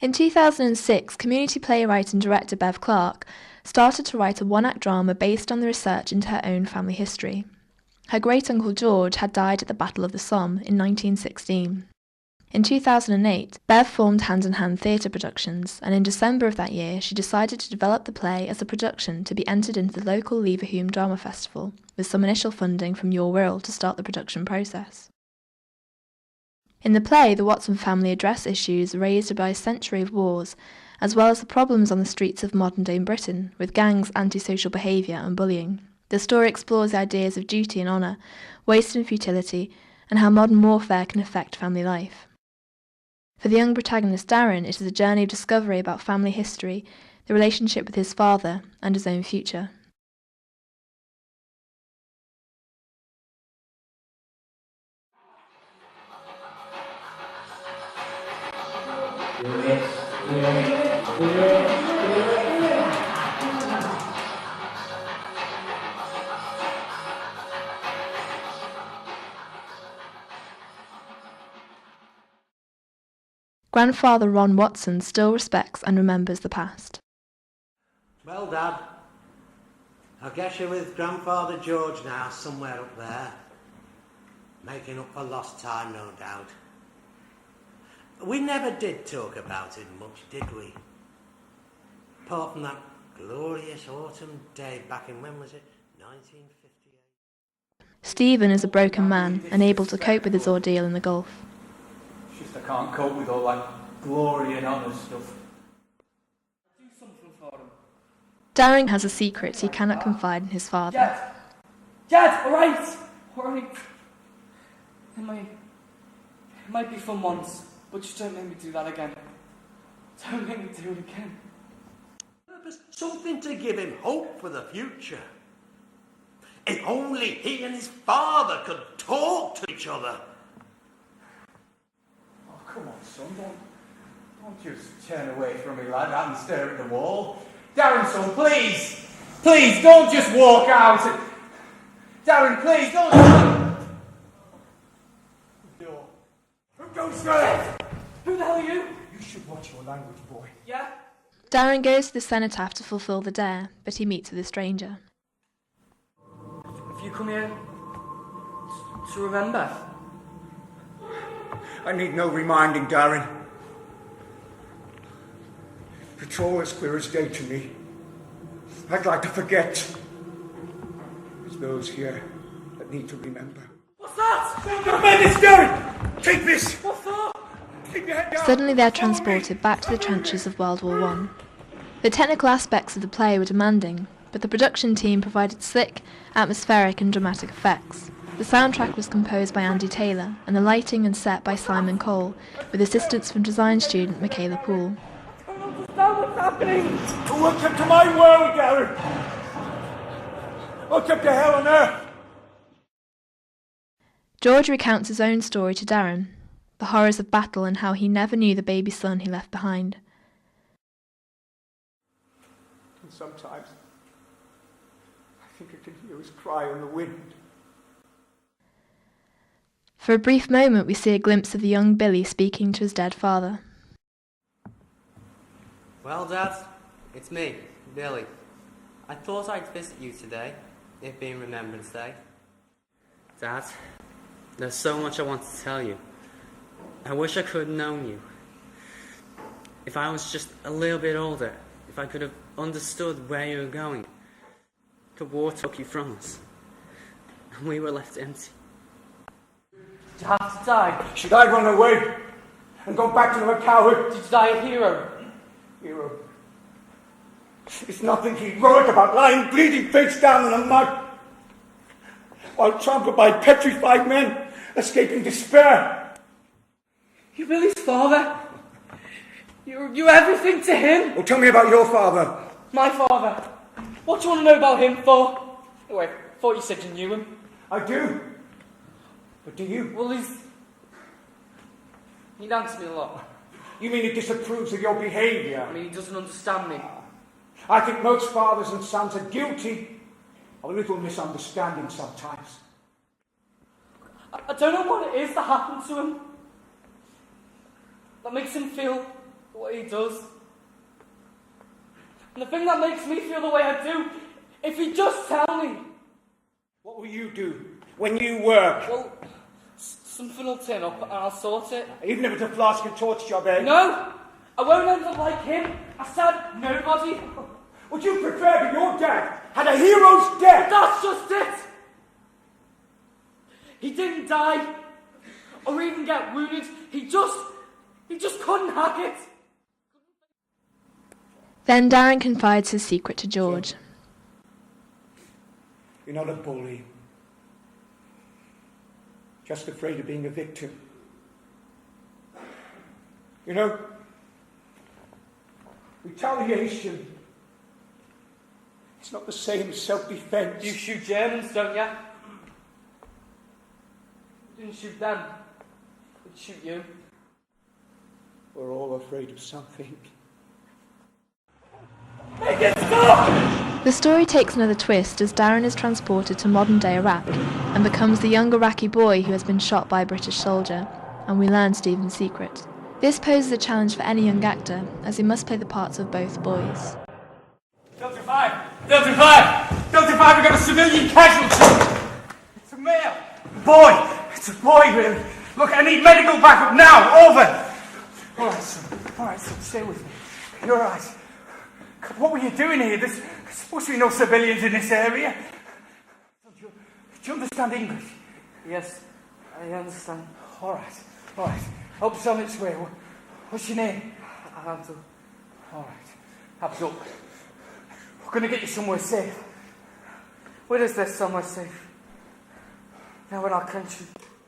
In 2006, community playwright and director Bev Clark started to write a one-act drama based on the research into her own family history. Her great-uncle George had died at the Battle of the Somme in 1916. In 2008, Bev formed Hand in Hand Theatre Productions, and in December of that year she decided to develop the play as a production to be entered into the local Leverhulme Drama Festival, with some initial funding from Your World to start the production process. In the play, the Watson family address issues raised by a century of wars, as well as the problems on the streets of modern-day Britain, with gangs, antisocial behaviour and bullying. The story explores the ideas of duty and honour, waste and futility, and how modern warfare can affect family life. For the young protagonist Darren, it is a journey of discovery about family history, the relationship with his father, and his own future. Grandfather Ron Watson still respects and remembers the past. Well, Dad, I guess you're with Grandfather George now, somewhere up there. Making up for lost time, no doubt. We never did talk about it much, did we? Apart from that glorious autumn day back in, when was it? 1958? Stephen is a broken man, unable to cope with his ordeal in the Gulf. It's just I can't cope with all that glory and honour stuff. Do something for him. Darren has a secret he cannot confide in his father. Dad, alright! It might be fun once, but just don't make me do that again. Don't make me do it again. There's something to give him hope for the future. If only he and his father could talk to each other. Oh, come on, son, don't just turn away from me like that and stare at the wall. Darren, son, please! Please, don't just walk out. Darren, please, don't... No. Who goes there? Who the hell are you? You should watch your language, boy. Yeah? Darren goes to the cenotaph to fulfill the dare, but he meets with a stranger. Have you come here to remember? I need no reminding, Darren. It's all as clear as day to me. I'd like to forget. There's those here that need to remember. What's that? Don't mind this, Darren! Take this! What for? Keep your head down! Suddenly they are transported back to the trenches of World War I. The technical aspects of the play were demanding, but the production team provided slick, atmospheric and dramatic effects. The soundtrack was composed by Andy Taylor, and the lighting and set by Simon Cole, with assistance from design student Michaela Poole. I don't understand what's happening. Welcome to my world, Darren! Welcome to hell on earth! George recounts his own story to Darren, the horrors of battle and how he never knew the baby son he left behind. And sometimes I think I can hear his cry on the wind. For a brief moment we see a glimpse of the young Billy speaking to his dead father. Well, Dad, it's me, Billy. I thought I'd visit you today, it being Remembrance Day. Dad, there's so much I want to tell you. I wish I could have known you. If I was just a little bit older, if I could have understood where you were going. The war took you from us, and we were left empty. Did you have to die? Should I run away and go back to a coward? Did you die a hero? Hero. It's nothing heroic about lying bleeding face down in the mud while trampled by petrified men escaping despair. You're Billy's father. You're everything to him. Well, tell me about your father. My father. What do you want to know about him for? Oh, wait, I thought you said you knew him. I do. But do you? Well, he nags me a lot. You mean he disapproves of your behaviour? I mean, he doesn't understand me. I think most fathers and sons are guilty of a little misunderstanding sometimes. I don't know what it is that happened to him that makes him feel what he does. And the thing that makes me feel the way I do, if he'd just tell me. What will you do when you work? Well, something will turn up and I'll sort it. Even if it's a flask and torch job, eh? No! I won't end up like him. I said nobody. Would you prefer that your dad had a hero's death? That's just it! He didn't die, or even get wounded. He just couldn't hack it. Then Darren confides his secret to George. You're not a bully. Just afraid of being a victim. You know, retaliation, it's not the same as self-defense. You shoot Germans, don't you? You didn't shoot them. They'd shoot you. We're all afraid of something. Make it stop! The story takes another twist as Darren is transported to modern-day Iraq and becomes the young Iraqi boy who has been shot by a British soldier, and we learn Stephen's secret. This poses a challenge for any young actor, as he must play the parts of both boys. Delta 5! Delta 5! Delta 5, we've got a civilian casualty! It's a male! Boy! It's a boy, really. Look, I need medical backup now! Over! Alright, son, stay with me. You're alright. God, what were you doing here? There's supposed to be no civilians in this area. Do you understand English? Yes, I understand. Alright. Help's on its way. What's your name? Abdul. Alright. Abdul. We're going to get you somewhere safe. Where is there somewhere safe? Now in our country.